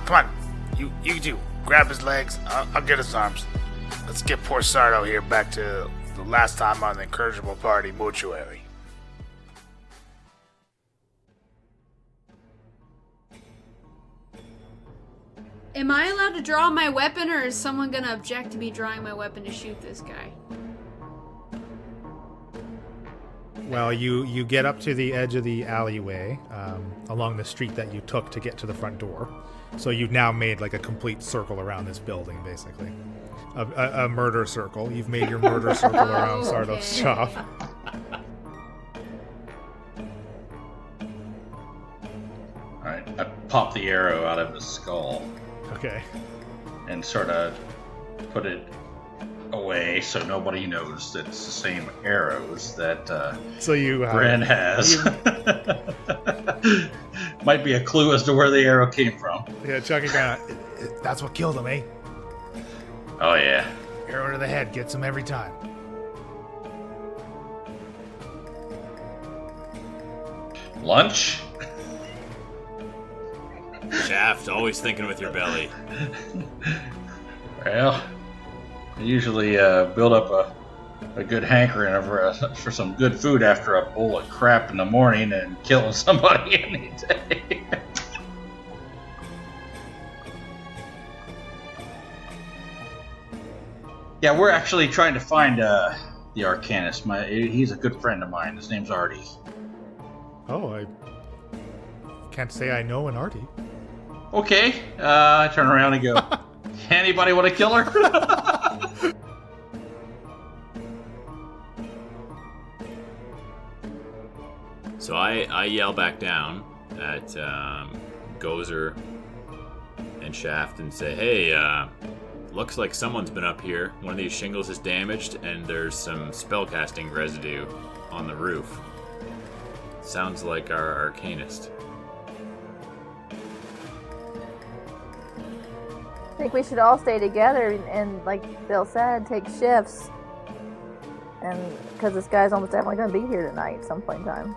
come on. You two, grab his legs. I'll get his arms. Let's get poor Sardo here back to the last time on the Incorrigible Party mortuary. Am I allowed to draw my weapon, or is someone gonna object to me drawing my weapon to shoot this guy? Well, you get up to the edge of the alleyway along the street that you took to get to the front door. So you've now made like a complete circle around this building, basically. A murder circle. You've made your murder circle around Sardo's shop. Alright, I pop the arrow out of his skull. Okay. And sort of put it away so nobody knows that it's the same arrows that Bryn has. Might be a clue as to where the arrow came from. Yeah, Chuckin kind of... That's what killed him, eh? Oh, yeah. Arrow to the head gets him every time. Lunch? Shaft, always thinking with your belly. Well, I usually build up a good hankering for some good food after a bowl of crap in the morning and killing somebody any day. Yeah, we're actually trying to find the Arcanist. He's a good friend of mine. His name's Artie. Oh, I can't say I know an Artie. Okay, I turn around and go, anybody want to kill her? So I yell back down at Gozer and Shaft and say, hey, looks like someone's been up here. One of these shingles is damaged, and there's some spellcasting residue on the roof. Sounds like our Arcanist. I think we should all stay together and like Bill said, take shifts. And because this guy's almost definitely going to be here tonight at some point in time.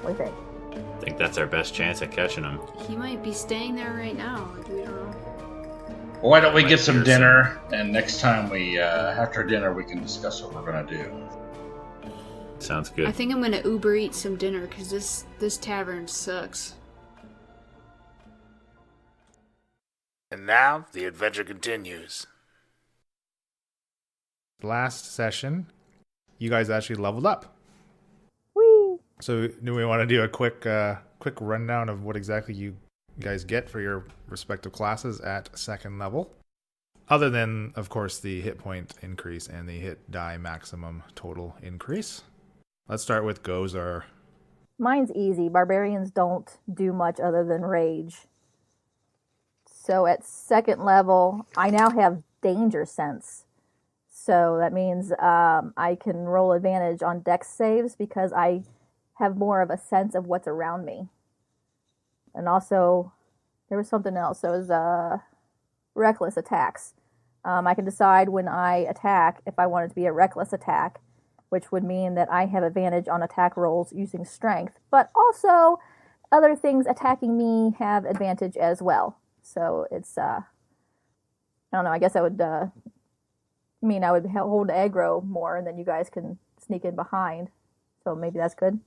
What do you think? I think that's our best chance at catching him. He might be staying there right now. We don't know. Why don't we get some dinner, and next time after dinner, we can discuss what we're going to do. Sounds good. I think I'm going to Uber eat some dinner, because this tavern sucks. And now, the adventure continues. Last session, you guys actually leveled up. Whee! So do we want to do a quick rundown of what exactly you guys get for your respective classes at second level? Other than, of course, the hit point increase and the hit die maximum total increase. Let's start with Gozer. Mine's easy. Barbarians don't do much other than rage. So at second level, I now have danger sense. So that means I can roll advantage on dex saves because I have more of a sense of what's around me. And also, there was something else. So it was reckless attacks. I can decide when I attack if I want it to be a reckless attack, which would mean that I have advantage on attack rolls using strength. But also, other things attacking me have advantage as well. So it's, I don't know, I guess that would mean I would hold aggro more, and then you guys can sneak in behind. So maybe that's good.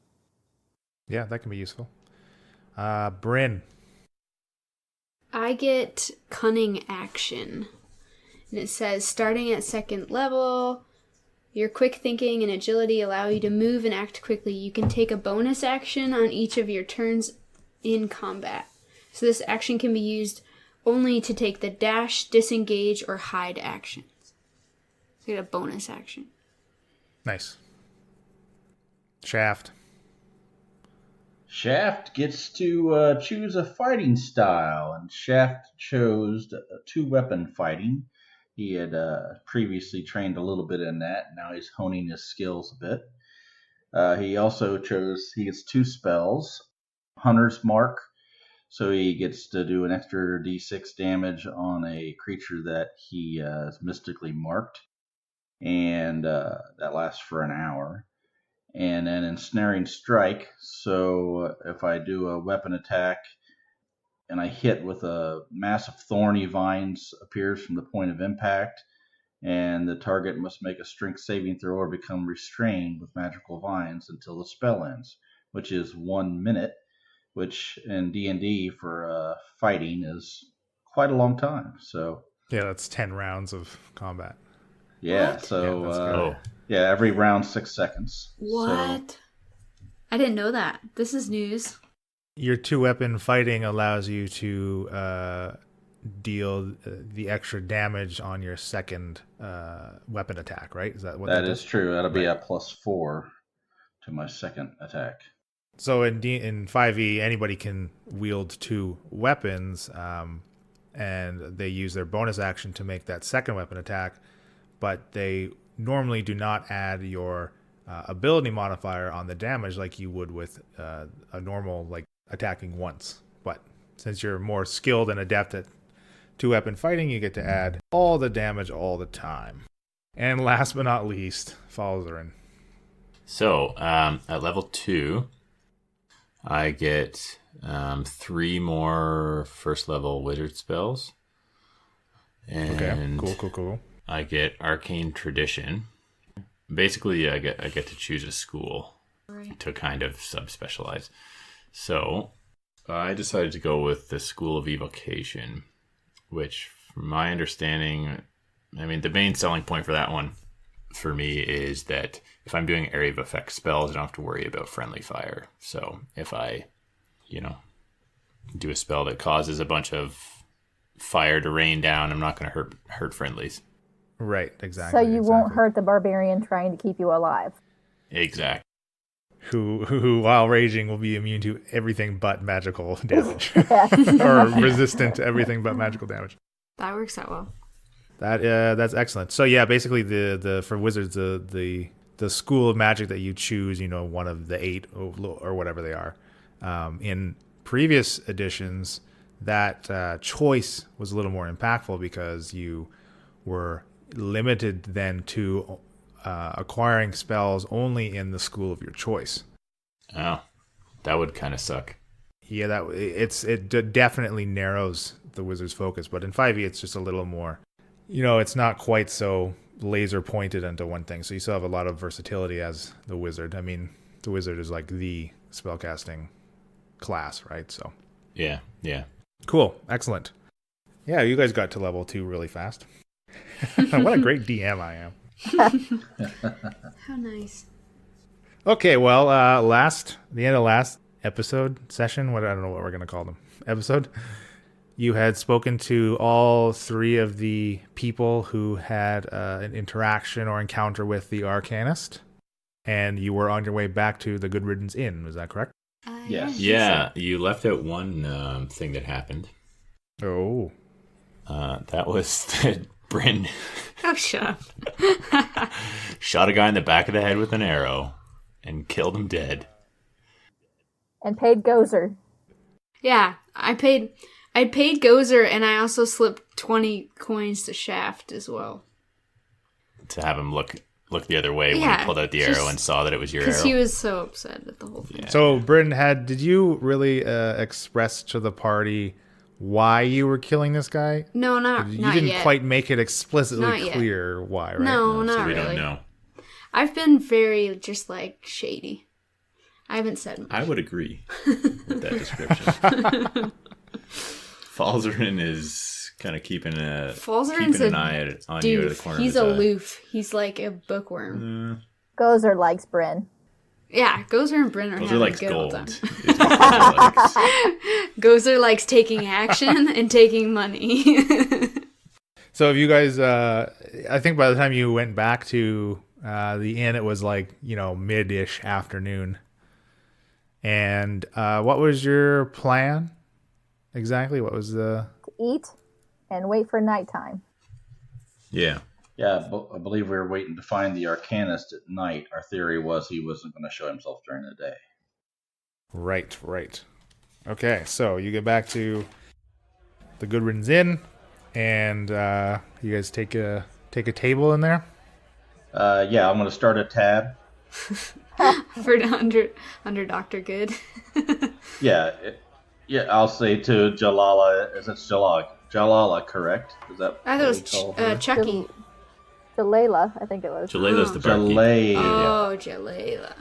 Yeah, that can be useful. Bryn. I get cunning action. And it says, starting at second level, your quick thinking and agility allow you to move and act quickly. You can take a bonus action on each of your turns in combat. So this action can be used only to take the dash, disengage, or hide actions. So you get a bonus action. Nice. Shaft. Shaft gets to choose a fighting style, and Shaft chose two-weapon fighting. He had previously trained a little bit in that. Now he's honing his skills a bit. He also he gets two spells. Hunter's Mark, so he gets to do an extra d6 damage on a creature that he is mystically marked. And that lasts for an hour. And then Ensnaring Strike, so if I do a weapon attack and I hit with a mass of thorny vines appears from the point of impact, and the target must make a strength saving throw or become restrained with magical vines until the spell ends, which is 1 minute, which in D&D for fighting is quite a long time. So Yeah, that's 10 rounds of combat. yeah, What? so Yeah, that's good. yeah, every round 6 seconds. What? I didn't know that. This is news. Your 2-weapon fighting allows you to deal the extra damage on your second weapon attack, right? Is that what That does? is true. That'll be a +4 to my second attack. So in 5e, anybody can wield 2 weapons, and they use their bonus action to make that second weapon attack, but they normally do not add your ability modifier on the damage like you would with a normal, like, attacking once. But since you're more skilled and adept at 2-weapon fighting, you get to add all the damage all the time. And last but not least, Falzarin. So, at level 2, I get 3 more first level wizard spells. And Okay, cool. I get Arcane Tradition. Basically, I get to choose a school to kind of subspecialize. So, I decided to go with the School of Evocation, which, from my understanding, I mean, the main selling point for that one for me is that if I'm doing area of effect spells, I don't have to worry about friendly fire. So if I, do a spell that causes a bunch of fire to rain down, I'm not going to hurt friendlies. Right, exactly. So you won't hurt the barbarian trying to keep you alive. Exactly. Who while raging will be immune to everything but magical damage, or resistant to everything but magical damage. That works out well. That's excellent. So yeah, basically the for wizards the school of magic that you choose, one of the 8 or whatever they are. In previous editions, that choice was a little more impactful because you were limited then to acquiring spells only in the school of your choice. Oh, that would kind of suck. Yeah, it definitely narrows the wizard's focus, but in 5e it's just a little more, it's not quite so laser pointed into one thing, so you still have a lot of versatility as the wizard. I mean, the wizard is like the spellcasting class, right? So yeah. Cool, excellent. Yeah, you guys got to level 2 really fast. What a great DM I am. How nice. Okay, well, the end of last episode session, I don't know what we're going to call them, episode, you had spoken to all 3 of the people who had an interaction or encounter with the Arcanist, and you were on your way back to the Good Riddance Inn, is that correct? Yes. Yeah, you left out one thing that happened. Oh. That was that Bryn Oh, shut up. shot a guy in the back of the head with an arrow and killed him dead. And paid Gozer. Yeah, I paid Gozer, and I also slipped 20 coins to Shaft as well. To have him look the other way when Yeah, he pulled out the arrow and saw that it was your arrow. Because he was so upset at the whole thing. Yeah. So, Bryn, did you really express to the party why you were killing this guy? No, not didn't yet. quite make it explicitly Not yet. clear why, right? No, not so we really. don't know. I've been very just like shady. I haven't said much. I would agree with that description. Falzarin is kind of keeping Falzarin's an eye on you at the corner He's of his eye. aloof. He's like a bookworm. Gozer likes Bryn. Yeah, Gozer and Bryn are Gozer having likes a good old gold. time. is what Gozer likes. Gozer likes taking action and taking money. So, if you guys, I think by the time you went back to the inn, it was like, mid-ish afternoon. And what was your plan exactly? What was the... To eat and wait for nighttime. Yeah. Yeah, I believe we were waiting to find the Arcanist at night. Our theory was he wasn't going to show himself during the day. Right. Okay, so you get back to the Good Riddance Inn, and you guys take a table in there. Yeah, I'm going to start a tab. For under Dr. Good. Yeah, Yeah, I'll say to Jalala. Is it Jalala? Jalala, correct? Is that I thought it was Chucky. Jalela, I think it was. Jalela's the barkeep. Oh, Jalela.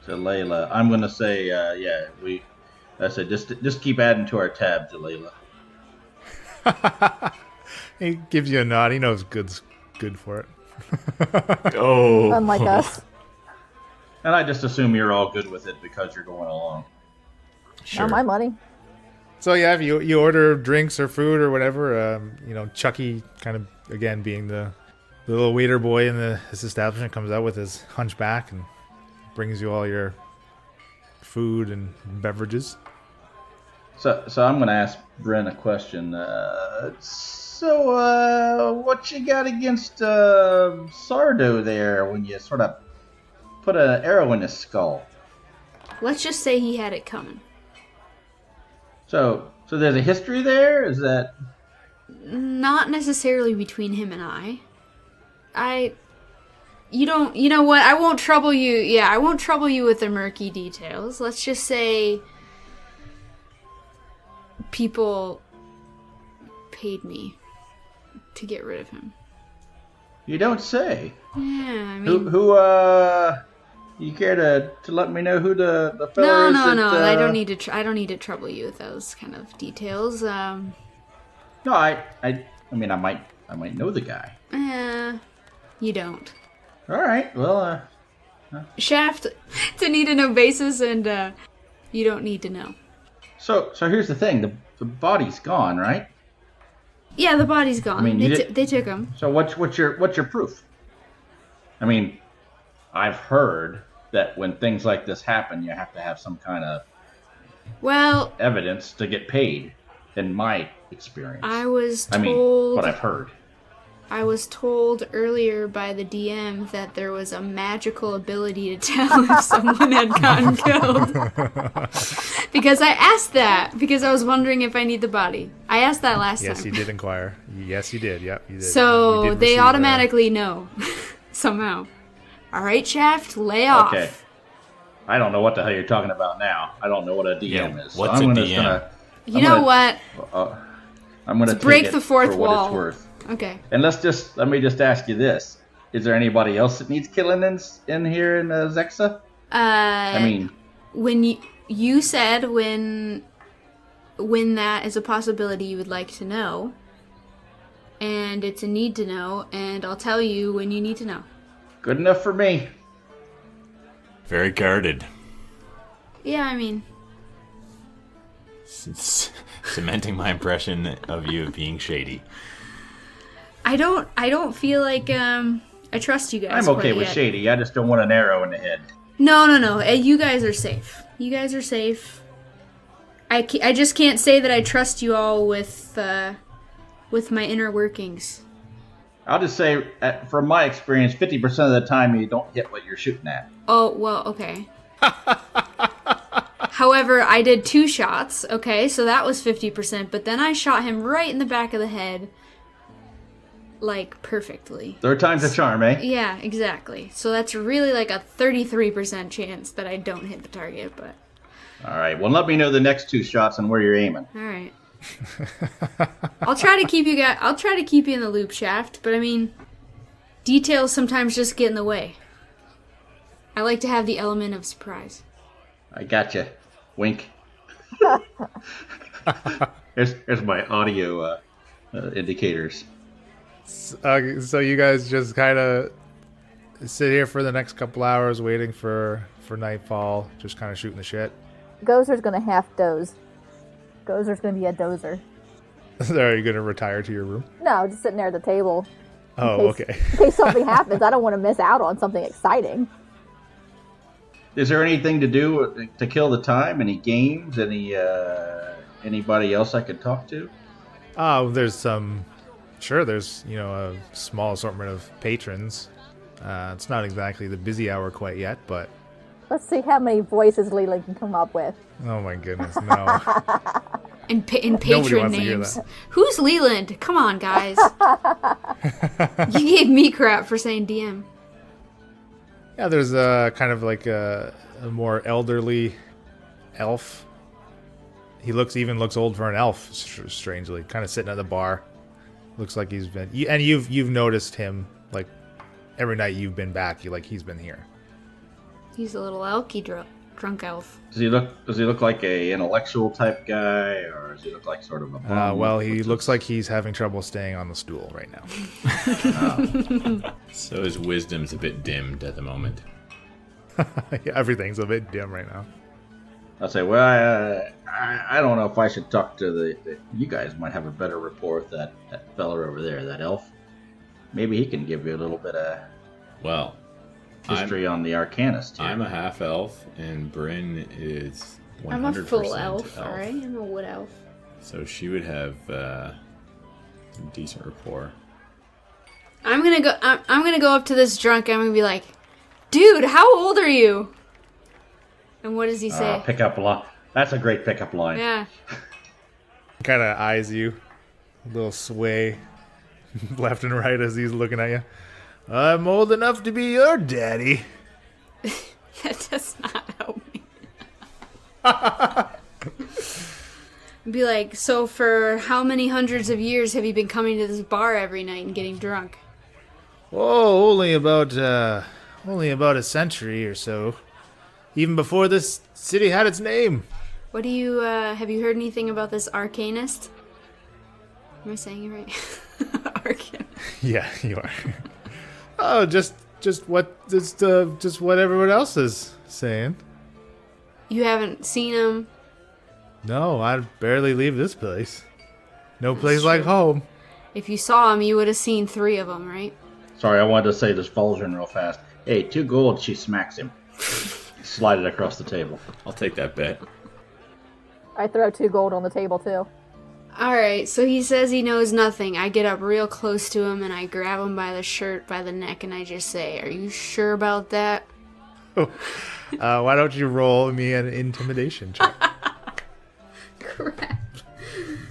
Jalala. I'm gonna say, I said just keep adding to our tab, Jalala. He gives you a nod. He knows good's good for it. Oh. Unlike us. And I just assume you're all good with it because you're going along. Sure. Not my money. So yeah, if you order drinks or food or whatever, Chucky kind of again being the little waiter boy in this establishment comes out with his hunchback and brings you all your food and beverages. So I'm gonna ask Bren a question. What you got against Sardo there when you sort of put an arrow in his skull? Let's just say he had it coming. So there's a history there? Is that... Not necessarily between him and I. You know what? I won't trouble you. Yeah, I won't trouble you with the murky details. Let's just say people paid me to get rid of him. You don't say. Yeah, I mean... Who you care to let me know who the fellow is? No. I don't need to trouble you with those kind of details. No, I mean, I might know the guy. You don't. All right, well, Shaft, to need to know basis, and you don't need to know. So here's the thing: the body's gone, right? Yeah, the body's gone. I mean, they took him. So what's your proof? I mean, I've heard that when things like this happen, you have to have some kind of evidence to get paid. In my experience, what I've heard. I was told earlier by the DM that there was a magical ability to tell if someone had gotten killed. Because I asked that, because I was wondering if I need the body. I asked that last time. Yes, you did inquire. Yes, you did. Yep, you did. So you did they receive automatically know, somehow. All right, Shaft, lay off. Okay. I don't know what the hell you're talking about now. I don't know what a DM is. What's a DM? I'm gonna break the fourth wall. What it's worth. Okay. And let me just ask you this: is there anybody else that needs killing in here in Zexa? I mean, when you said when that is a possibility, you would like to know, and it's a need to know, and I'll tell you when you need to know. Good enough for me. Very guarded. Yeah, I mean, cementing my impression of you being shady. I don't feel like I trust you guys. I'm okay with yet. shady. I just don't want an arrow in the head. No. You guys are safe. You guys are safe. I just can't say that I trust you all with my inner workings. I'll just say, from my experience, 50% of the time you don't hit what you're shooting at. Oh, well, okay. However, I did 2 shots, okay, so that was 50%, but then I shot him right in the back of the head, like, perfectly. 3rd time's a charm, eh? Yeah, exactly. So that's really like a 33% chance that I don't hit the target, but... All right, well, let me know the next 2 shots and where you're aiming. All right. I'll try to keep you in the loop, Shaft, but I mean, details sometimes just get in the way. I like to have the element of surprise. I gotcha. Wink. Here's my audio indicators. So you guys just kind of sit here for the next couple hours waiting for nightfall, just kind of shooting the shit. Gozer's gonna half doze. Gozer's gonna be a dozer. Are you gonna retire to your room? No, just sitting there at the table. Okay. In case something happens, I don't want to miss out on something exciting. Is there anything to do to kill the time? Any games? Anybody else I could talk to? There's there's a small assortment of patrons. It's not exactly the busy hour quite yet, but let's see how many voices Leland can come up with. Oh my goodness, no. And patron names. Who's Leland? Come on, guys. You gave me crap for saying DM. Yeah, there's a kind of like a more elderly elf He looks old for an elf, strangely. Kind of sitting at the bar. Looks like he's been... And you've noticed him, like, every night you've been back, he's been here. He's a little elky drunk elf. Does he look like a intellectual type guy, or does he look like sort of a bum? Well, he looks like he's having trouble staying on the stool right now. So his wisdom's a bit dimmed at the moment. Yeah, everything's a bit dim right now. I'll say, well, I don't know if I should talk to you guys might have a better rapport with that fella over there, that elf. Maybe he can give you a little bit of Well, history on the Arcanist here. I'm a half elf, and Bryn is 100% I'm a full elf, alright? I'm a wood elf. So she would have some decent rapport. I'm gonna go up to this drunk. I'm gonna be like, dude, how old are you? And what does he say? Pickup line. That's a great pickup line. Yeah. Kind of eyes you, a little sway left and right as he's looking at you. I'm old enough to be your daddy. That does not help me. Be like, so for how many hundreds of years have you been coming to this bar every night and getting drunk? Oh, only about a century or so. Even before this city had its name. What do you, have you heard anything about this Arcanist? Am I saying it right? Arcanist. Yeah, you are. Oh, just what everyone else is saying. You haven't seen him? No, I barely leave this place. No place like home. If you saw him, you would have seen 3 of them, right? Sorry, I wanted to say this Fulgrin real fast. Hey, 2 gold, she smacks him. Slide it across the table. I'll take that bet. I throw 2 gold on the table, too. Alright, so he says he knows nothing. I get up real close to him and I grab him by the shirt, by the neck, and I just say, are you sure about that? Why don't you roll me an intimidation check? Crap.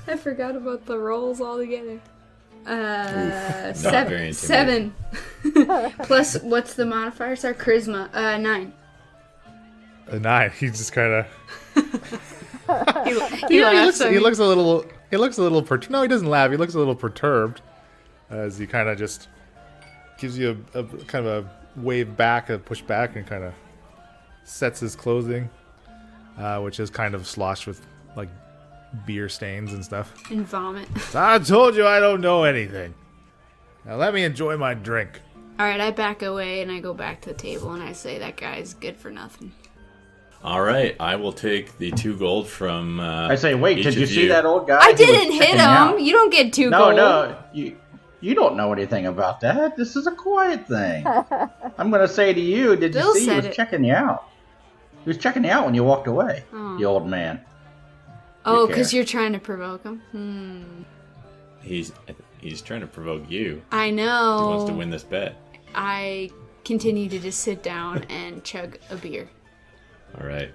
I forgot about the rolls altogether. Not very intimidating. 7. Plus, what's the modifier? Sorry, charisma. 9. A 9. He just kind of... He laughs at he me. looks a little... No, he doesn't laugh. He looks a little perturbed as he kind of just gives you a kind of a wave back, a push back, and kind of sets his clothing, which is kind of sloshed with like beer stains and stuff. And vomit. I told you I don't know anything. Now let me enjoy my drink. Alright, I back away and I go back to the table and I say, that guy's good for nothing. All right, I will take the 2 gold from. I say, wait, each did you of see that old guy? I who was didn't hit checking him! out? You don't get 2 No, gold. no, you don't know anything about that. This is a quiet thing. I'm going to say to you, did Bill you see he said was it. checking you out? He was checking you out when you walked away, Oh. the old man. Oh, You because care. you're trying to provoke him? He's trying to provoke you. I He know. wants to win this bet. I continue to just sit down and chug a beer. All right.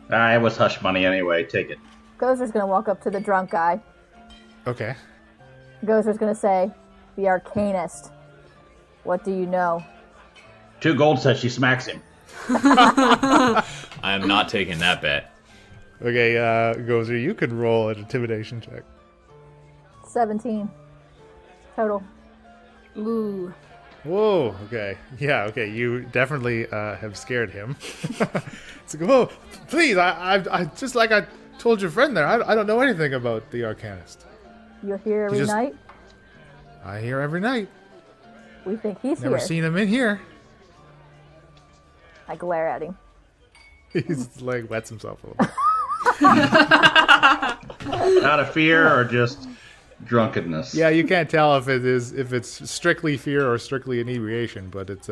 Yeah. It was hush money anyway. Take it. Gozer's gonna walk up to the drunk guy. Okay. Gozer's gonna say, the Arcanist. What do you know? 2 gold says she smacks him. I am not taking that bet. Okay, Gozer, you can roll an intimidation check. 17. Total. Ooh. Whoa, okay. Yeah, okay, you definitely have scared him. It's like, whoa, please, I just like I told your friend there, I don't know anything about the Arcanist. You're here every just- night? I hear every night. We think he's Never here. seen him in here. I glare at him. He's like wets himself a little bit. Out of fear or just drunkenness? Yeah, you can't tell if it's strictly fear or strictly inebriation, but it's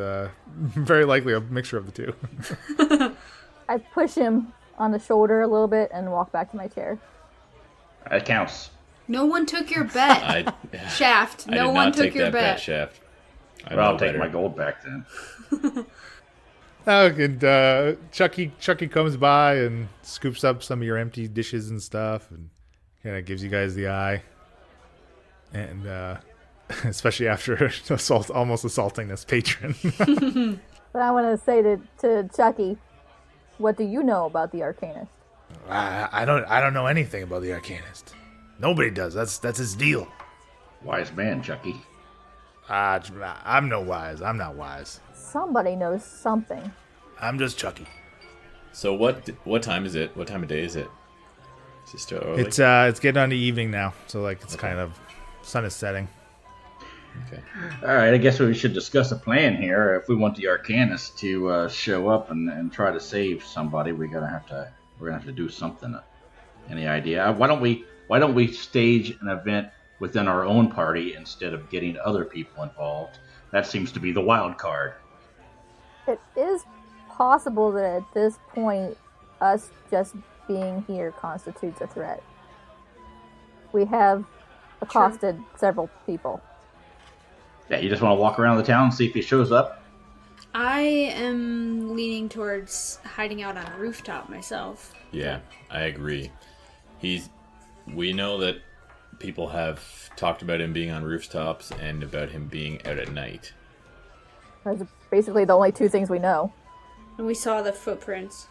very likely a mixture of the two. I push him on the shoulder a little bit and walk back to my chair. It counts. No one took your bet. Shaft. I No did one not took take your that bet. Shaft. I Well, I'll know take better. my gold back then. And Chucky comes by and scoops up some of your empty dishes and stuff, and kind of gives you guys the eye. And especially after almost assaulting this patron. But I want to say to Chucky, what do you know about the Arcanist? I don't know anything about the Arcanist. Nobody does. That's his deal. Wise man, Chucky. I'm no wise. I'm not wise. Somebody knows something. I'm just Chucky. So what time is it? What time of day is it? Is it still early? It's getting on the evening now, so like it's kind of sun is setting. Okay. All right, I guess we should discuss a plan here. If we want the Arcanist to show up and try to save somebody, we're gonna have to do something. Any idea? Why don't we stage an event within our own party instead of getting other people involved? That seems to be the wild card. It is possible that at this point, us just being here constitutes a threat. We have accosted several people. Yeah, you just want to walk around the town and see if he shows up? I am leaning towards hiding out on a rooftop myself. Yeah, I agree. We know that people have talked about him being on rooftops and about him being out at night. Those are basically the only two things we know. And we saw the footprints.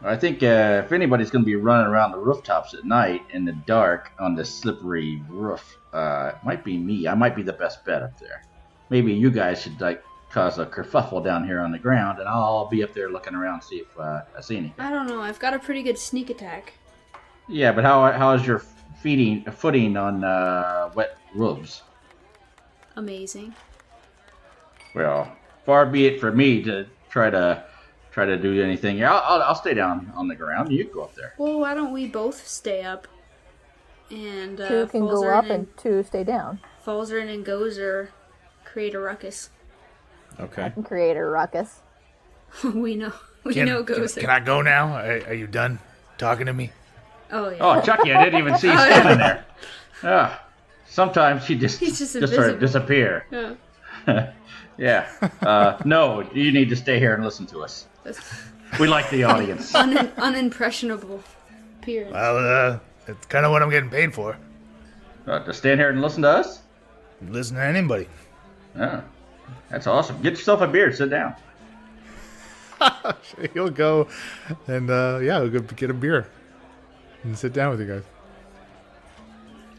I think if anybody's going to be running around the rooftops at night in the dark on the slippery roof, it might be me. I might be the best bet up there. Maybe you guys should cause a kerfuffle down here on the ground, and I'll be up there looking around see if I see anything. I don't know. I've got a pretty good sneak attack. Yeah, but how is your footing on wet roofs? Amazing. Well, far be it for me to try to do anything. I'll stay down on the ground. You go up there. Well, why don't we both stay up? And Two can go up and two stay down. Falzarin and Gozer create a ruckus. Okay. I can create a ruckus. we know Gozer. Can I go now? Are you done talking to me? Oh yeah. Oh, Chucky, I didn't even see you standing there. Sometimes you just He's just sort of invisible. disappear. Yeah. Yeah. No, you need to stay here and listen to us. We like the audience. Unimpressionable appearance. Well, it's kind of what I'm getting paid for. To stand here and listen to us? Listen to anybody. Oh, that's awesome. Get yourself a beer. Sit down. He'll go and he'll go get a beer and sit down with you guys.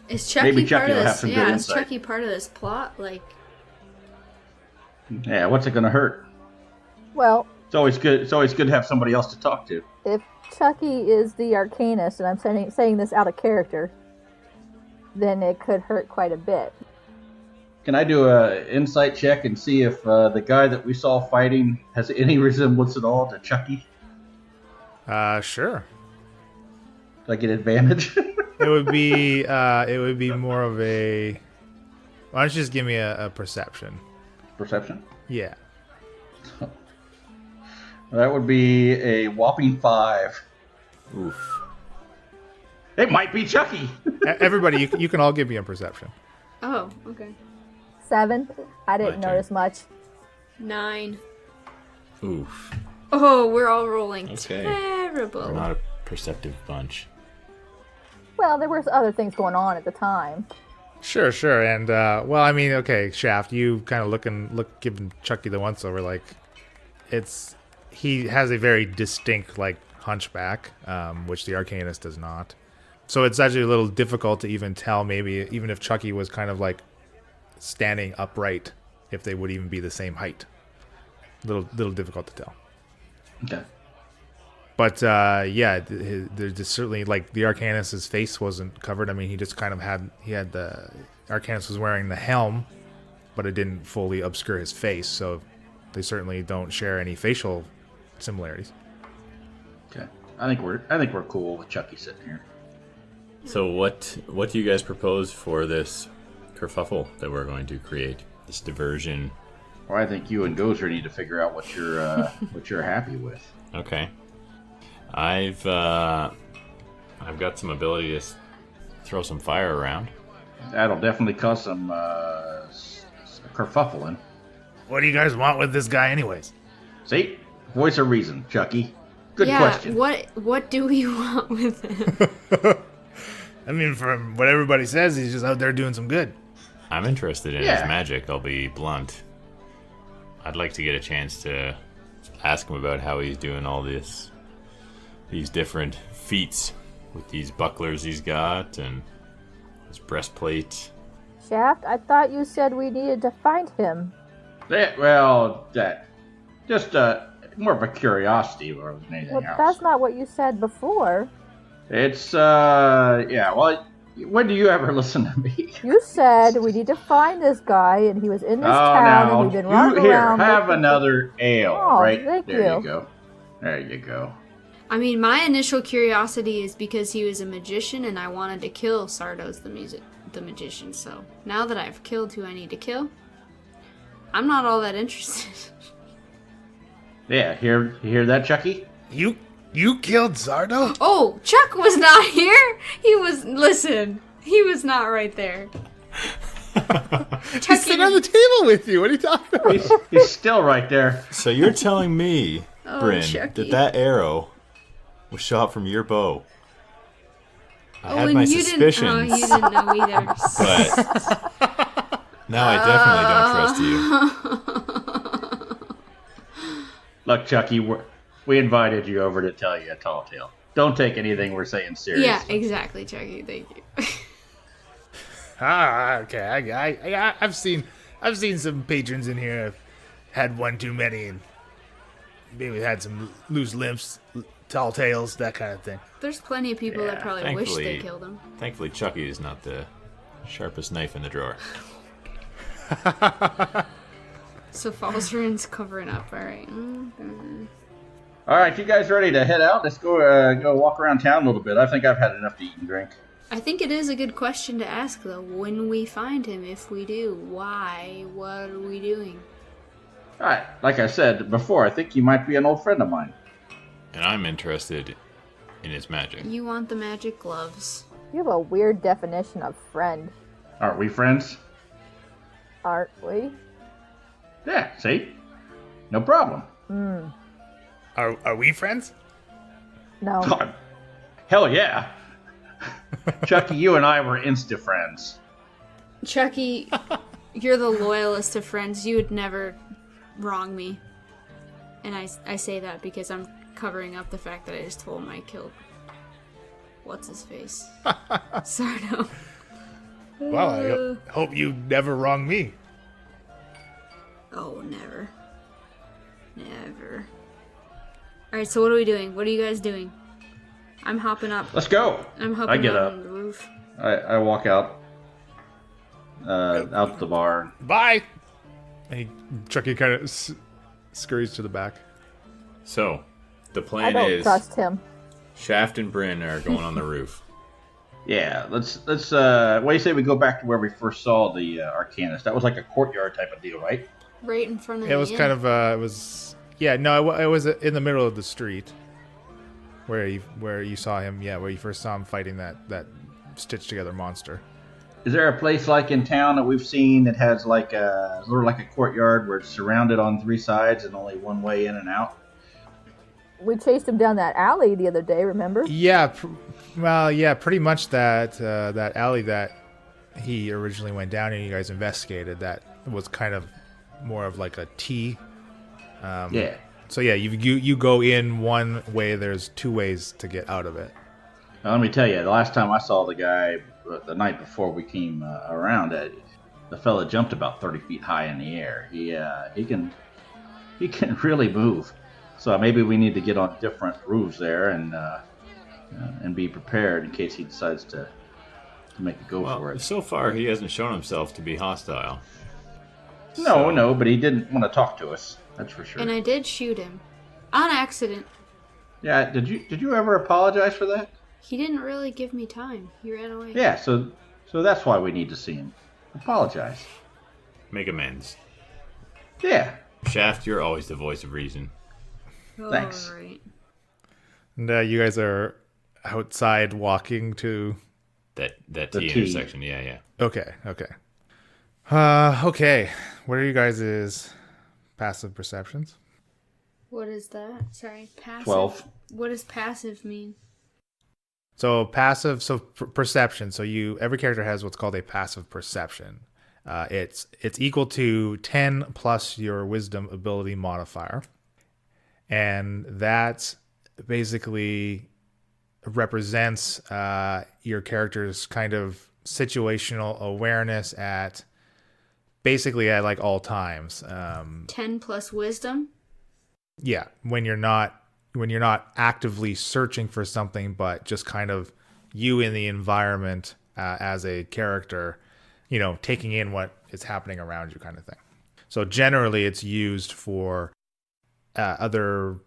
Is Chucky Maybe Chucky part of will have this? some good Yeah, is insight. Chucky part of this plot? Like, Yeah, what's it going to hurt? Well, It's always good to have somebody else to talk to. if Chucky is the Arcanist, and I'm saying this out of character, then it could hurt quite a bit. Can I do a insight check and see if the guy that we saw fighting has any resemblance at all to Chucky? Sure. Do I get advantage? It would be more of a. Why don't you just give me a perception? Perception? Yeah. That would be a whopping 5. Oof. It might be Chucky. Everybody, you can all give me a perception. oh, okay. 7. I didn't My turn. notice much. 9. Oof. Oh, we're all rolling Okay. terrible. We're not a perceptive bunch. Well, there were other things going on at the time. Sure. And well, I mean, okay, Shaft, you kind of giving Chucky the once over, like he has a very distinct like hunchback, which the Arcanist does not. So it's actually a little difficult to even tell, maybe even if Chucky was kind of like standing upright, if they would even be the same height. Little difficult to tell. Okay. But there's just certainly like the Arcanist's face wasn't covered. I mean, he just kind of had the Arcanist was wearing the helm, but it didn't fully obscure his face. So they certainly don't share any facial similarities. Okay. I think we're cool with Chucky sitting here. So what do you guys propose for this kerfuffle that we're going to create? This diversion. Well, I think you and Gozer need to figure out what you're happy with. Okay. I've got some ability to throw some fire around. That'll definitely cause some kerfuffling. What do you guys want with this guy, anyways? See? Voice of reason, Chucky. Good yeah, question. what do we want with him? I mean, from what everybody says, he's just out there doing some good. I'm interested in Yeah. his magic, I'll be blunt. I'd like to get a chance to ask him about how he's doing all this these different feats with these bucklers he's got and his breastplate. Shaft, I thought you said we needed to find him. That just more of a curiosity more than anything Well, else. that's not what you said before. It's yeah. Well, when do you ever listen to me? You said we need to find this guy, and he was in this Oh, town, now and he'd been running here, around. have looking another ale. Oh, right thank there, you. you go. There you go. I mean, my initial curiosity is because he was a magician and I wanted to kill Sardos the magician. So now that I've killed who I need to kill, I'm not all that interested. Yeah, hear that, Chucky? You killed Zardo? Oh, Chuck was not here. He was not right there. He's sitting on the table with you. What are you talking about? He's still right there. So you're telling me, Oh, Bryn, Chucky. that arrow was shot from your bow? I had and my you suspicions, you didn't know either. but now I definitely don't trust you. Look, Chucky, we invited you over to tell you a tall tale. Don't take anything we're saying seriously. Yeah, exactly, Chucky. Thank you. Okay. I've seen some patrons in here have had one too many and maybe had some loose limbs, tall tales, that kind of thing. There's plenty of people that probably wish they thankfully- killed him. Thankfully, Chucky is not the sharpest knife in the drawer. So Falls Rune's covering up, alright. All right, you guys ready to head out? Let's go walk around town a little bit. I think I've had enough to eat and drink. I think it is a good question to ask, though. When we find him, if we do, why? What are we doing? All right, like I said before, I think you might be an old friend of mine. And I'm interested in his magic. You want the magic gloves. You have a weird definition of friend, Aren't we friends? aren't we? Yeah, see? No problem. Are we friends? No. God. Hell yeah. Chucky, you and I were insta friends. Chucky, you're the loyalist of friends. You would never wrong me. And I say that because I'm covering up the fact that I just told him I killed... What's his face? Sardo. Well, I hope you never wrong me. Oh, never. Never. Alright, so what are we doing? What are you guys doing? I'm hopping up. Let's go. I'm hopping I get on up. the roof. I walk out the bar. Bye. And Chucky kind of scurries to the back. So, the I plan don't is trust him. Shaft and Bryn are going on the roof. Yeah, let's what do you say we go back to where we first saw the Arcanist? That was like a courtyard type of deal, right? Right in front of It the was inn. kind of it was in the middle of the street where you saw him. Yeah, where you first saw him fighting that stitched together monster. Is there a place like in town that we've seen that has like a sort of like a courtyard where it's surrounded on three sides and only one way in and out? We chased him down that alley the other day, remember? Yeah, pretty much that alley that he originally went down and you guys investigated. That was kind of more of like a T. Yeah. So yeah, you go in one way. There's two ways to get out of it. Now, let me tell you, the last time I saw the guy, the night before we came around, the fella jumped about 30 feet high in the air. He can really move. So maybe we need to get on different roofs there and be prepared in case he decides to make a go for Well, it. so far he hasn't shown himself to be hostile. No, but he didn't want to talk to us. That's for sure. And I did shoot him. On accident. Yeah, did you ever apologize for that? He didn't really give me time. He ran away. Yeah, so that's why we need to see him. Apologize. Make amends. Yeah. Shaft, you're always the voice of reason. Thanks. Alright. And you guys are outside walking to. That The T T. intersection, yeah. Okay. Okay. What are you guys' passive perceptions? What is that? Sorry, passive. 12. What does passive mean? So passive, perception. So every character has what's called a passive perception. It's equal to 10 plus your wisdom ability modifier, and that basically represents your character's kind of situational awareness at basically at like all times. 10 plus wisdom. Yeah, when you're not actively searching for something, but just kind of you in the environment as a character, taking in what is happening around you, kind of thing. So generally, it's used for other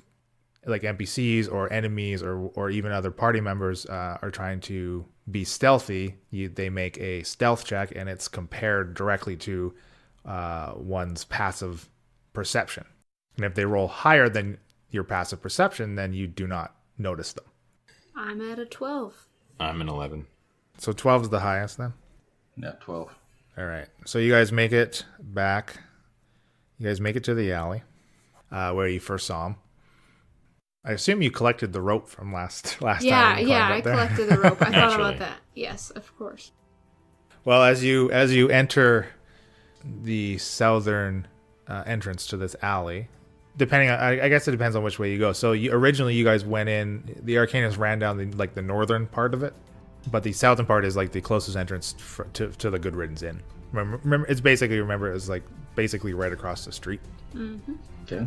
like NPCs or enemies or even other party members are trying to be stealthy. They make a stealth check, and it's compared directly to one's passive perception. And if they roll higher than your passive perception, then you do not notice them. I'm at a 12. I'm an 11. So 12 is the highest then? Yeah, 12. All right. So you guys make it back. You guys make it to the alley where you first saw him. I assume you collected the rope from last time. Yeah, when you climbed I up there. collected the rope. I thought Naturally. about that. Yes, of course. Well, as you enter the southern entrance to this alley, depending on, I guess it depends on which way you go. So originally you guys went in, the Arcanist ran down the northern part of it, but the southern part is like the closest entrance to the Good Riddance Inn. Remember, it was like basically right across the street. Mm-hmm. Okay.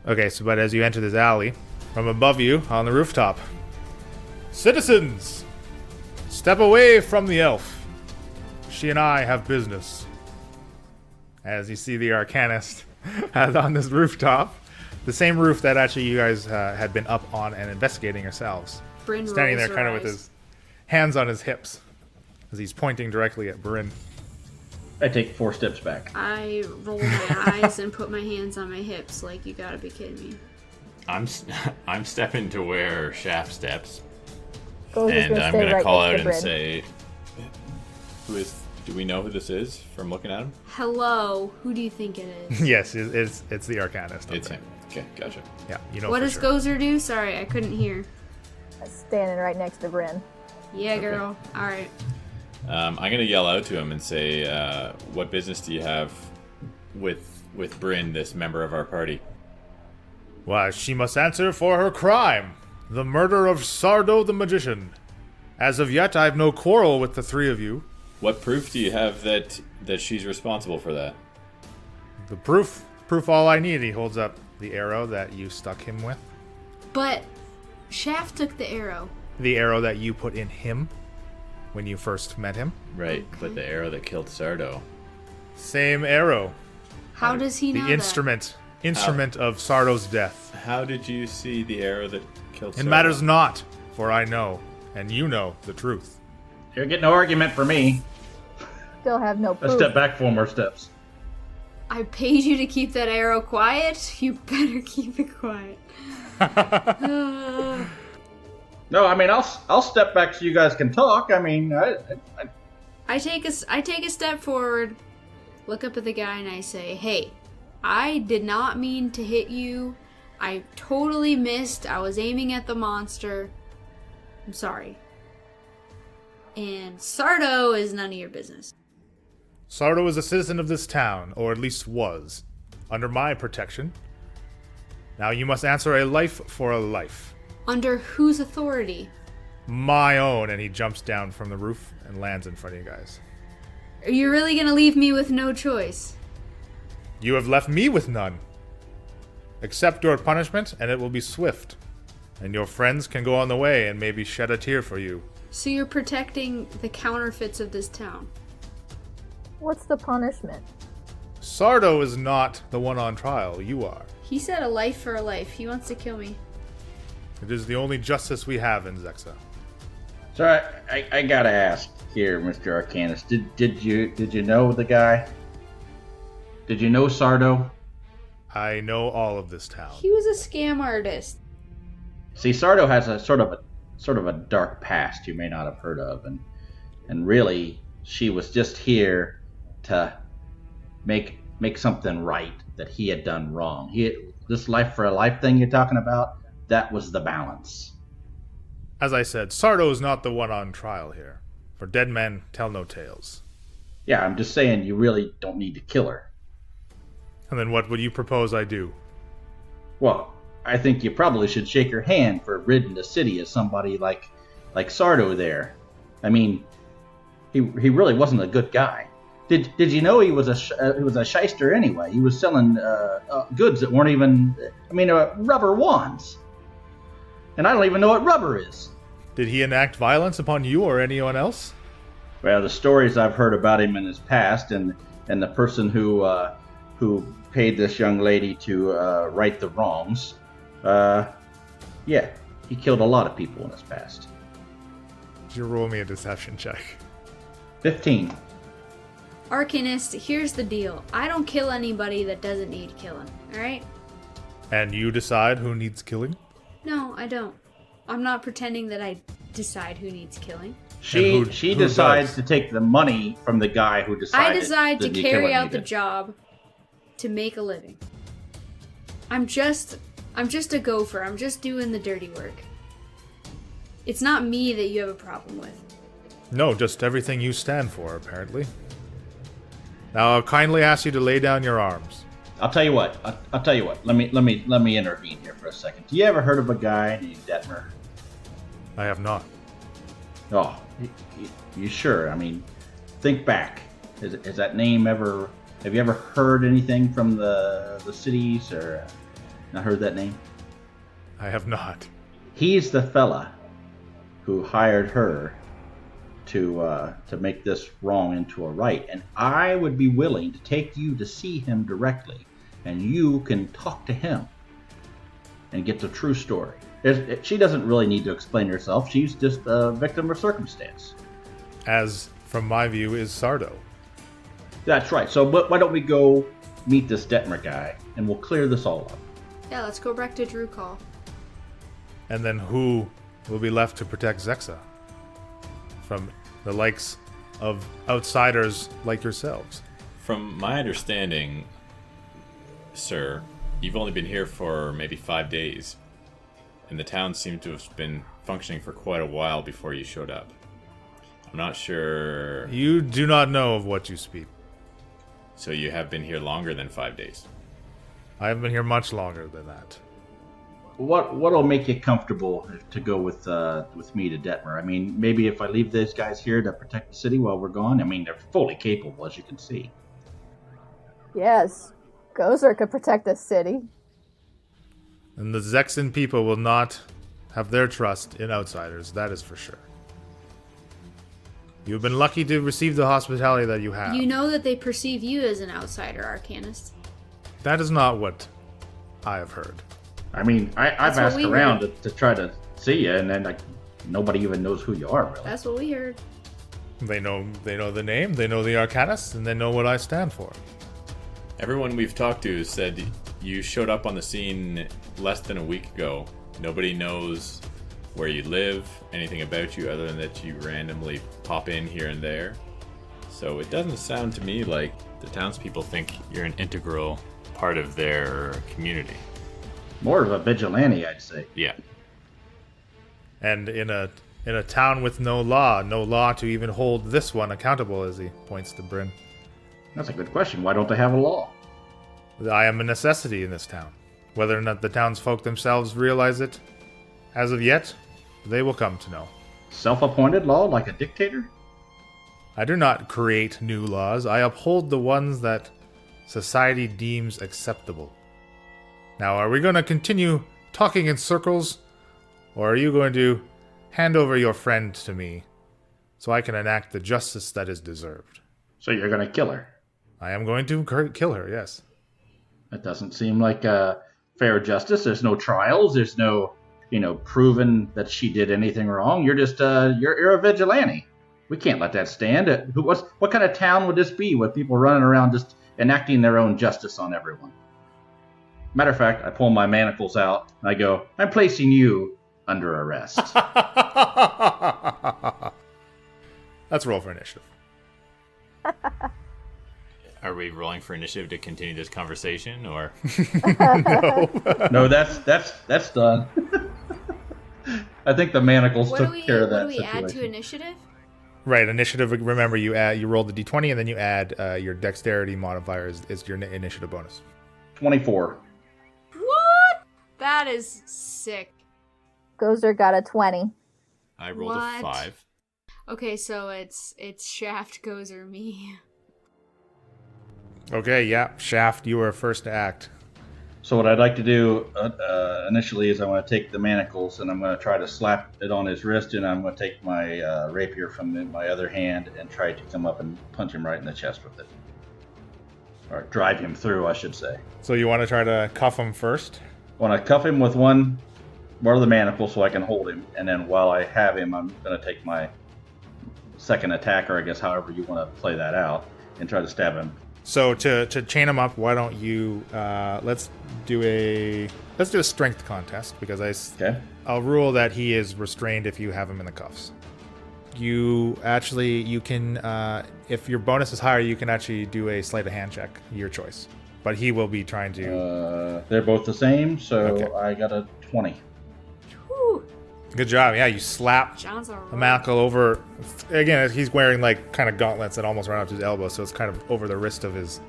Okay, so but as you enter this alley, from above you on the rooftop, citizens, step away from the elf. She and I have business. As you see the Arcanist on this rooftop, the same roof that actually you guys had been up on and investigating yourselves. Bryn Standing there rolls kind her of with eyes. his hands on his hips as he's pointing directly at Bryn. I take 4 steps back. I roll my eyes and put my hands on my hips like, you gotta be kidding me. I'm stepping to where Shaft steps, Gozer's and I'm stay gonna right call next out to and Bryn. say, do we know who this is from looking at him? Hello, who do you think it is? Yes, it's the Arcanist. It's him. Okay, gotcha. Yeah, you know What for does sure. Gozer do? Sorry, I couldn't hear. Standing right next to Bryn. Yeah, girl. Alright. I'm gonna yell out to him and say, "What business do you have with Bryn, this member of our party?" Why, she must answer for her crime, the murder of Sardo the Magician. As of yet, I have no quarrel with the three of you. What proof do you have that she's responsible for that? The proof all I need. He holds up the arrow that you stuck him with. But Shaft took the arrow. The arrow that you put in him when you first met him. Right, but the arrow that killed Sardo. Same arrow. How does he know The that? instrument of Sardo's death. How did you see the arrow that killed Sardo? It matters not, for I know, and you know, the truth. You're getting no argument for me. Still have no I proof. step back 4 more steps. I paid you to keep that arrow quiet. You better keep it quiet. No, I mean I'll step back so you guys can talk. I mean, I take a step forward, look up at the guy, and I say, "Hey, I did not mean to hit you. I totally missed. I was aiming at the monster. I'm sorry. And Sardo is none of your business." Sardo is a citizen of this town, or at least was, under my protection. Now you must answer a life for a life. Under whose authority? My own, and he jumps down from the roof and lands in front of you guys. Are you really gonna leave me with no choice? You have left me with none. Accept your punishment, and it will be swift. And your friends can go on the way and maybe shed a tear for you. So you're protecting the counterfeits of this town. What's the punishment? Sardo is not the one on trial. You are. He said a life for a life. He wants to kill me. It is the only justice we have in Zexa. so I gotta ask here, Mr. Arcanist. Did you know the guy? Did you know Sardo? I know all of this town. He was a scam artist. See, Sardo has a sort of a dark past you may not have heard of, and really she was just here to make something right that he had done wrong. This life for a life thing you're talking about, that was the balance. As I said, Sardo is not the one on trial here. For dead men tell no tales. Yeah, I'm just saying you really don't need to kill her. And then what would you propose I do? Well, I think you probably should shake her hand for ridding the city of somebody like Sardo there. I mean, he really wasn't a good guy. Did you know he was a shyster anyway? He was selling goods that weren't even, rubber wands. And I don't even know what rubber is. Did he enact violence upon you or anyone else? Well, the stories I've heard about him in his past, and the person who paid this young lady to right the wrongs, yeah, he killed a lot of people in his past. Did you roll me a deception check? 15. Arcanist, here's the deal. I don't kill anybody that doesn't need killing, alright? And you decide who needs killing? No, I don't. I'm not pretending that I decide who needs killing. She decides does? to take the money from the guy who decided. I decide to that the carry killing out the needed. job to make a living. I'm just a gopher. I'm just doing the dirty work. It's not me that you have a problem with. No, just everything you stand for, apparently. Now I'll kindly ask you to lay down your arms. I'll tell you what. I'll tell you what. Let me intervene here for a second. Do you ever heard of a guy named Detmer? I have not. Oh, you sure? I mean, think back. Has that name ever? Have you ever heard anything from the cities or not heard that name? I have not. He's the fella who hired her to make this wrong into a right, and I would be willing to take you to see him directly, and you can talk to him and get the true story. She doesn't really need to explain herself. She's just a victim of circumstance. As, from my view, is Sardo. That's right. So why don't we go meet this Detmer guy, and we'll clear this all up. Yeah, let's go back to Drew Call. And then who will be left to protect Zexa from the likes of outsiders like yourselves? From my understanding, sir, you've only been here for maybe 5 days, and the town seemed to have been functioning for quite a while before you showed up. I'm not sure. You do not know of what you speak. So you have been here longer than 5 days. I have been here much longer than that. What'll make you comfortable to go with me to Detmer? I mean, maybe if I leave these guys here to protect the city while we're gone. I mean, they're fully capable, as you can see. Yes, Gozer could protect this city. And the Zexan people will not have their trust in outsiders, that is for sure. You've been lucky to receive the hospitality that you have. You know that they perceive you as an outsider, Arcanist. That is not what I have heard. I mean, I've what asked we around heard. to try to see you, and then nobody even knows who you are, really. That's what we heard. They know the name, they know the Arcanist, and they know what I stand for. Everyone we've talked to said you showed up on the scene less than a week ago. Nobody knows where you live, anything about you other than that you randomly pop in here and there. So it doesn't sound to me like the townspeople think you're an integral part of their community. More of a vigilante, I'd say. Yeah. And in a town with no law to even hold this one accountable, as he points to Bryn. That's a good question. Why don't they have a law? I am a necessity in this town. Whether or not the townsfolk themselves realize it, as of yet, they will come to know. Self-appointed law, like a dictator? I do not create new laws. I uphold the ones that society deems acceptable. Now, are we going to continue talking in circles, or are you going to hand over your friend to me so I can enact the justice that is deserved? So you're going to kill her? I am going to kill her, yes. That doesn't seem like fair justice. There's no trials. There's no, proven that she did anything wrong. You're just, you're a vigilante. We can't let that stand. What kind of town would this be with people running around just enacting their own justice on everyone? Matter of fact, I pull my manacles out and I go, I'm placing you under arrest. Let's roll for initiative. Are we rolling for initiative to continue this conversation, or? No, that's done. I think the manacles What took do we, care of what that do we situation. add to initiative? Right, initiative, remember you roll the d20 and then you add your dexterity modifier is your initiative bonus. 24. What? That is sick. Gozer got a 20. I rolled What? a 5. Okay, so it's Shaft, Gozer, me. Okay, yeah. Shaft, you were first to act. So what I'd like to do initially is I want to take the manacles and I'm going to try to slap it on his wrist, and I'm going to take my rapier from my other hand and try to come up and punch him right in the chest with it. Or drive him through, I should say. So you want to try to cuff him first? I want to cuff him with one of the manacles so I can hold him, and then while I have him, I'm going to take my second attack, or I guess however you want to play that out, and try to stab him. So to chain him up, why don't you let's do a strength contest, because I'll rule that he is restrained if you have him in the cuffs. You can if your bonus is higher, you can actually do a sleight of hand check, your choice. But he will be trying to. They're both the same, so Okay. I got a 20. Whew. Good job. Yeah, you slap John's a a manacle over. Again, he's wearing like kind of gauntlets that almost run up to his elbow, so it's kind of over the wrist of his.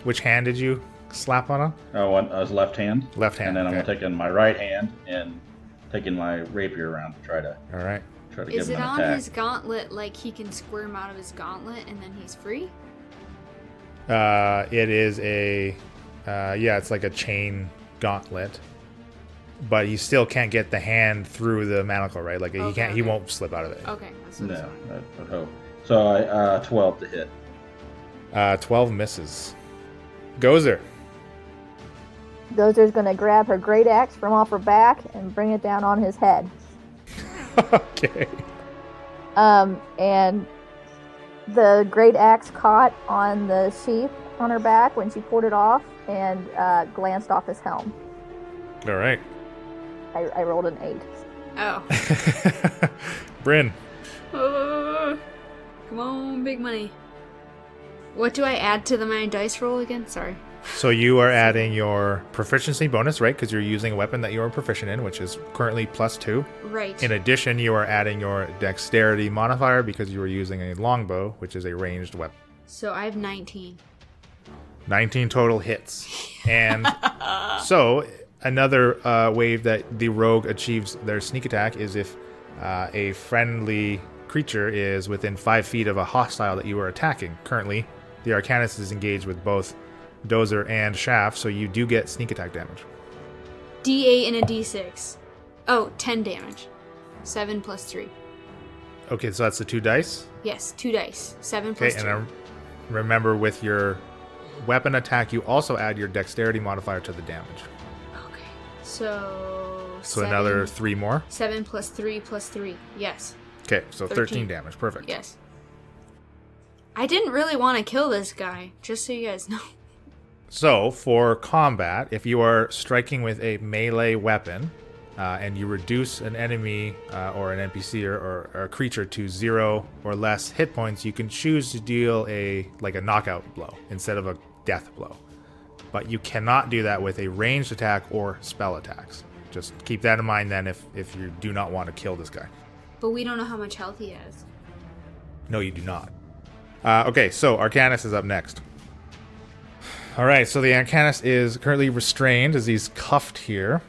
Which hand did you slap on him? Oh, on his left hand. Left hand. And then I'm okay. taking my right hand and taking my rapier around to try to All right. give Is him it an on attack. his gauntlet, like he can squirm out of his gauntlet and then he's free? It is a. It's like a chain gauntlet, but you still can't get the hand through the manacle, right? Like he Okay, can't. He okay. won't slip out of it. Okay, that's what No, I would hope. So I 12 to hit. 12 misses. Gozer. Gozer's going to grab her great axe from off her back and bring it down on his head. Okay. And the great axe caught on the sheath on her back when she pulled it off and glanced off his helm. All right. I rolled an 8. Oh. Bryn. Come on, big money. What do I add to my dice roll again? Sorry. So you are adding your proficiency bonus, right? Because you're using a weapon that you are proficient in, which is currently +2. Right. In addition, you are adding your dexterity modifier because you are using a longbow, which is a ranged weapon. So I have 19. 19 total hits. And so another wave that the rogue achieves their sneak attack is if a friendly creature is within 5 feet of a hostile that you are attacking. Currently, the Arcanist is engaged with both Dozer and Shaft, so you do get sneak attack damage. D8 and a D6. Oh, 10 damage. 7 plus 3. Okay, so that's the 2 dice. Yes, 2 dice. 7 Okay, plus 2. and remember with your weapon attack, you also add your dexterity modifier to the damage. Okay. So So another 3 more. 7 plus 3 plus 3. Yes. Okay, so 13 13 damage. Perfect. Yes. I didn't really want to kill this guy, just so you guys know. So, for combat, if you are striking with a melee weapon and you reduce an enemy or an NPC or a creature to 0 or less hit points, you can choose to deal a knockout blow instead of a death blow. But you cannot do that with a ranged attack or spell attacks. Just keep that in mind then if you do not want to kill this guy. But we don't know how much health he has. No, you do not. Okay, so Arcanist is up next. All right, so the Arcanist is currently restrained as he's cuffed here.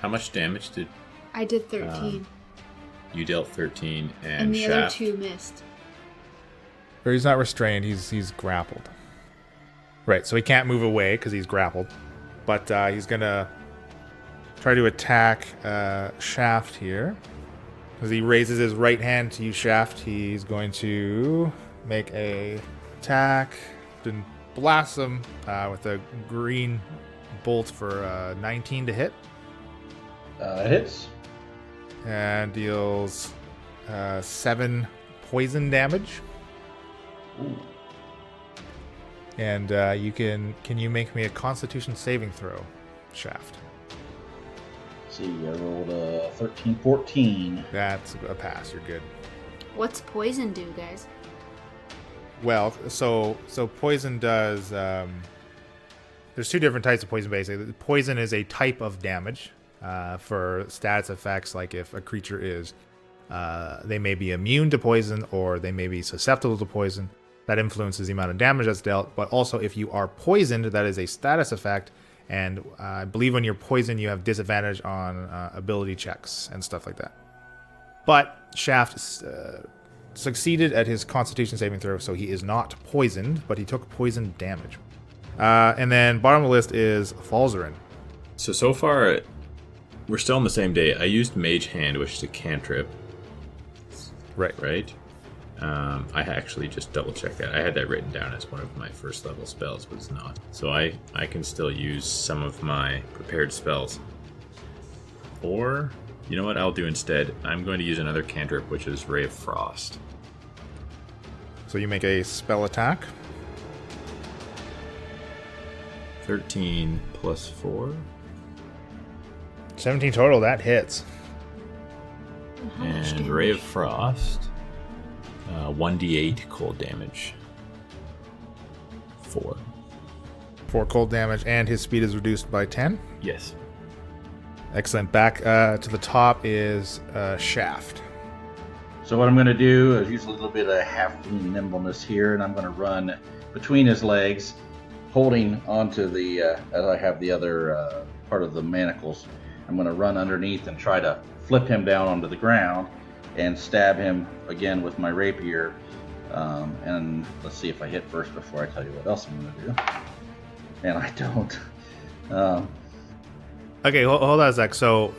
How much damage did I did 13. you dealt? 13 and the Shaft. other 2 missed. Or he's not restrained, he's grappled. Right, so he can't move away because he's grappled. But he's going to try to attack Shaft here. As he raises his right hand to you, Shaft, he's going to make a attack. Then blasts him with a green bolt for 19 to hit. Hits. And deals 7 poison damage. Ooh. And can you make me a Constitution saving throw, Shaft? Let's see, I rolled a 13, 14. That's a pass. You're good. What's poison do, guys? Well, so poison does. There's 2 different types of poison. Basically, poison is a type of damage for status effects. Like if a creature is, they may be immune to poison or they may be susceptible to poison. That influences the amount of damage that's dealt. But also, if you are poisoned, that is a status effect, And I believe when you're poisoned, you have disadvantage on ability checks and stuff like that. But Shaft succeeded at his Constitution saving throw, so he is not poisoned, but he took poison damage. And then bottom of the list is Falzarin. So far, we're still on the same day. I used Mage Hand, which is a cantrip. Right? I actually just double checked that. I had that written down as one of my first level spells, but it's not. So I can still use some of my prepared spells. Or, you know what I'll do instead? I'm going to use another cantrip, which is Ray of Frost. So you make a spell attack. 13 plus 4. 17 total, that hits. And Ray of Frost. 1d8 cold damage. 4. 4 cold damage, and his speed is reduced by 10. Yes. Excellent. Back to the top is Shaft. So what I'm going to do is use a little bit of halfling nimbleness here, and I'm going to run between his legs, holding onto the, as I have the other part of the manacles. I'm going to run underneath and try to flip him down onto the ground and stab him again with my rapier. And let's see if I hit first before I tell you what else I'm going to do. And I don't. Okay, hold on a sec. So,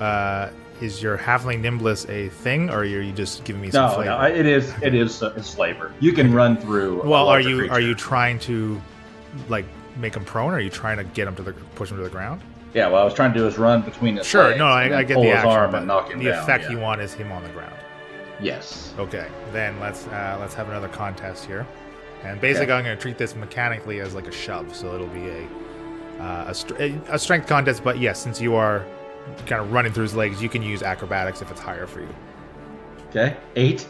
is your halfling nimbleness a thing, or are you just giving me some flavor? No, it is. It's flavor. You can run through. Well, are you trying to like make him prone, or are you trying to get him to push him to the ground? Yeah, what I was trying to do is run between his Sure, legs. no, I get pull the his action, arm but and knock him the down. effect yeah. you want is him on the ground. Yes. Okay, then let's have another contest here, and basically I'm going to treat this mechanically as like a shove, so it'll be a strength contest. But yes, since you are kind of running through his legs, you can use acrobatics if it's higher for you. Okay, 8.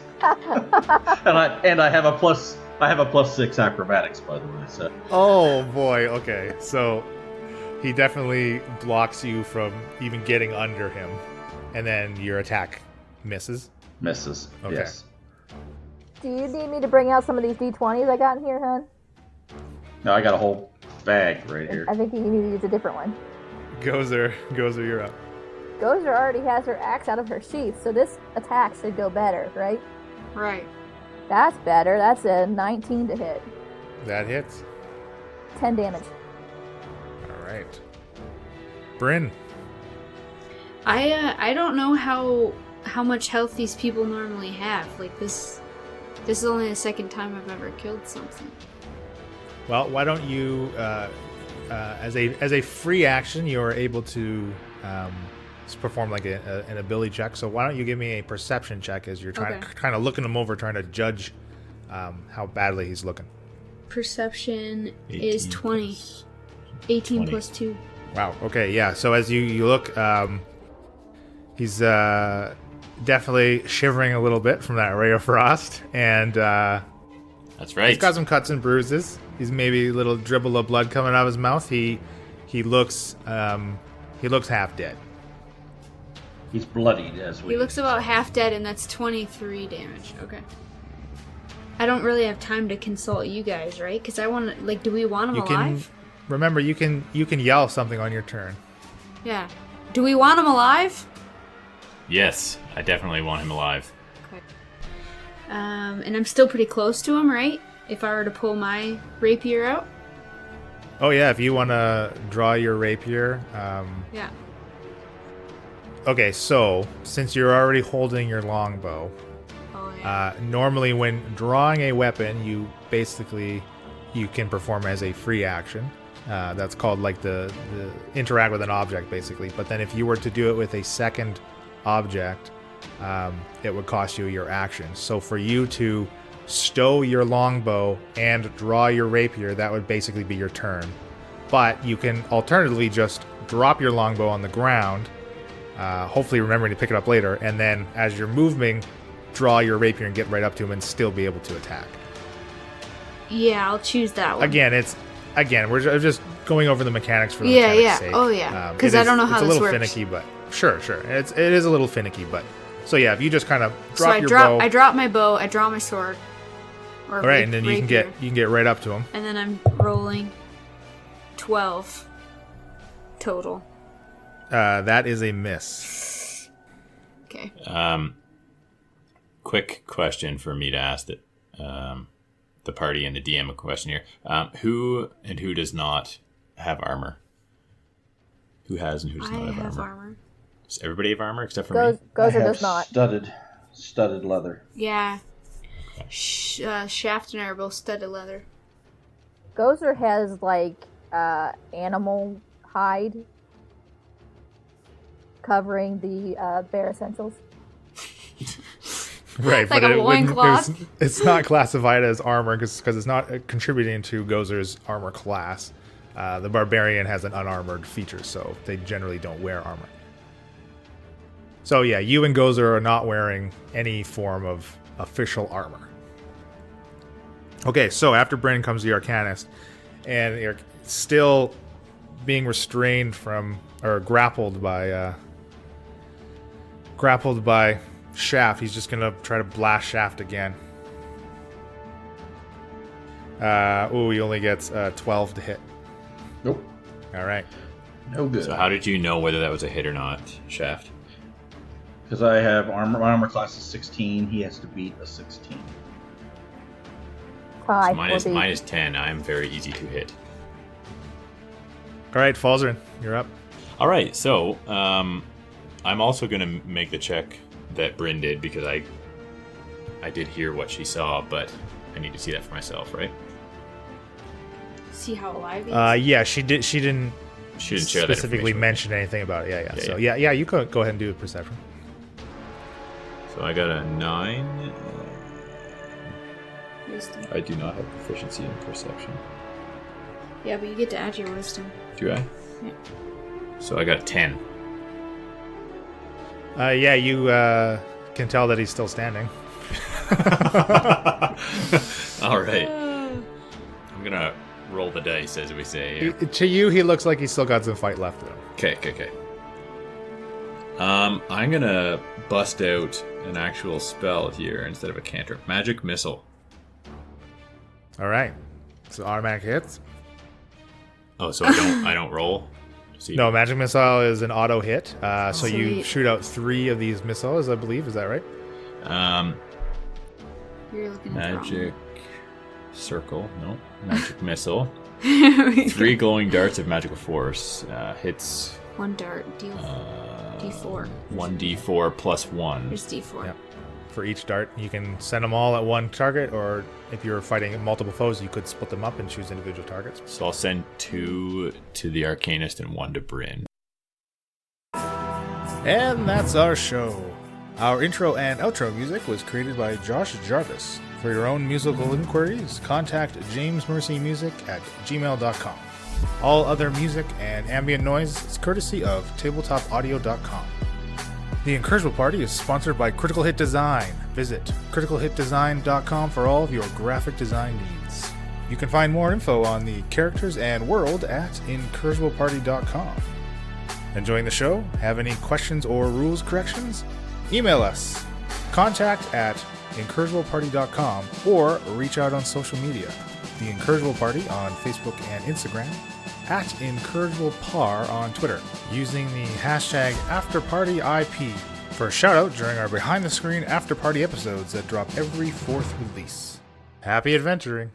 and I have a plus. I have a +6 acrobatics, by the way. So. Oh boy. Okay, so he definitely blocks you from even getting under him, and then your attack misses. Misses. Okay. Yes. Do you need me to bring out some of these D20s I got in here, hon? No, I got a whole bag right here. I think you need to use a different one. Gozer, you're up. Gozer already has her axe out of her sheath, so this attack should go better, right? Right. That's better. That's a 19 to hit. That hits. 10 damage. All right. Bryn. I don't know how much health these people normally have. Like this is only the second time I've ever killed something. Well, why don't you, as a free action, you are able to perform like an ability check. So why don't you give me a perception check as you're kind of looking him over, trying to judge how badly he's looking. Perception is 20. 18 20. plus 2. Wow. Okay. Yeah. So as you look, he's definitely shivering a little bit from that ray of frost, and That's right. he's got some cuts and bruises. He's maybe a little dribble of blood coming out of his mouth. He looks half dead. He's bloodied as we. He looks about half dead, and that's 23 damage. Okay. I don't really have time to consult you guys, right? Because I want to, like, do we want him alive? Remember, you can yell something on your turn. Yeah. Do we want him alive? Yes, I definitely want him alive. Okay. And I'm still pretty close to him, right? If I were to pull my rapier out? Oh yeah, if you want to draw your rapier. Yeah. Okay, so since you're already holding your longbow, Oh, yeah. normally when drawing a weapon, you can perform as a free action. That's called like the interact with an object, basically. But then if you were to do it with a second object, it would cost you your action. So for you to stow your longbow and draw your rapier, that would basically be your turn. But you can alternatively just drop your longbow on the ground, hopefully remembering to pick it up later, and then as you're moving, draw your rapier and get right up to him and still be able to attack. Yeah, I'll choose that one. We're just going over the mechanics for the Yeah, mechanics' yeah. sake. Oh, yeah. 'Cause I don't know how it's this a little works. finicky, but sure. It is a little finicky, but so yeah, if you just kind of So drop your bow, I drop my bow, I draw my sword. Or all right, and then you can get right up to him. And then I'm rolling 12. total? That is a miss. Okay. Quick question for me to ask the party and the DM a question here. Who does not have armor? Who has and who does not have armor? Does everybody have armor except for me? Gozer does not. Studded leather. Yeah. Shaft and I are both studded leather. Gozer has like animal hide covering the bare essentials. Right, Like but a loincloth? it's not classified as armor because it's not contributing to Gozer's armor class. The barbarian has an unarmored feature, so they generally don't wear armor. So yeah, you and Gozer are not wearing any form of official armor. Okay, so after Bryn comes the Arcanist, and you're still being restrained from, or grappled by Shaft. He's just gonna try to blast Shaft again. He only gets 12 to hit. Nope. All right. No good. So how did you know whether that was a hit or not, Shaft? Because I have my armor class is 16. He has to beat a 16. So mine is 10. I'm very easy to hit. All right, Falzarin, you're up. All right, so I'm also going to make the check that Bryn did because I did hear what she saw, but I need to see that for myself, right? See how alive he is? Yeah, she didn't She didn't share that specifically information. mention anything about it. Yeah. So yeah. yeah, you go ahead and do a perception. So I got a 9. Wisdom. I do not have proficiency in perception. Yeah, but you get to add your wisdom. Do I? Yeah. So I got a 10. Yeah, you can tell that he's still standing. All right. I'm going to roll the dice, as we say. To you, he looks like he's still got some fight left in him. Okay. I'm going to bust out an actual spell here instead of a cantrip. Magic Missile. All right. So automatic hits. Oh, so I don't roll? See. No, magic missile is an auto hit. So you Sweet. shoot out 3 of these missiles, I believe. Is that right? You're looking at the Magic circle. No. Magic missile. wrong. 3 glowing darts of magical force. Hits 1 dart, D4. 1d4 plus 1. Here's D4. Yeah. For each dart, you can send them all at one target, or if you're fighting multiple foes, you could split them up and choose individual targets. So I'll send 2 to the Arcanist and 1 to Bryn. And that's our show. Our intro and outro music was created by Josh Jarvis. For your own musical inquiries, contact jamesmercymusic@gmail.com. All other music and ambient noise is courtesy of tabletopaudio.com. The Incorrigible Party is sponsored by Critical Hit Design. Visit criticalhitdesign.com for all of your graphic design needs. You can find more info on the characters and world at incorrigibleparty.com. Enjoying the show? Have any questions or rules corrections? Email us. contact@incorrigibleparty.com or reach out on social media. The Incorrigible Party on Facebook and Instagram, @IncorrigiblePar on Twitter, using the hashtag AfterPartyIP for a shout out during our behind the screen after party episodes that drop every 4th release. Happy adventuring!